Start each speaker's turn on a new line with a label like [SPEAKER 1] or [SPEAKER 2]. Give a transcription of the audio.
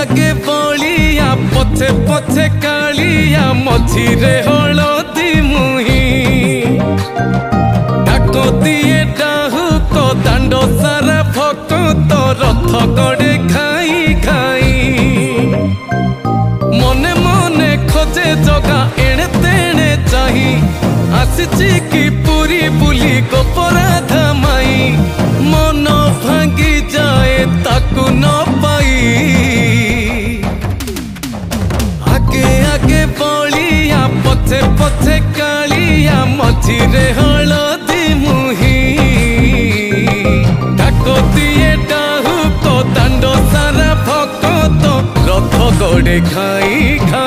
[SPEAKER 1] आगे बलिया पछे पछे कालिया मझिरे हलदी मुही डाको दिए डाहुक दांड सारा भक्त रथ गड़े खाई खाई मने मने खोजे जगा एणे तेणे चाही आसिची की पूरी बुली गोपराधा माई मन भांगी जाए ताकू न पाई आगे आगे बलिया पछे पछे कालिया मझिरे हलदी मुही डाको दिए डाहुक दांड सारा भक्त रथ गड़े खाई खाई।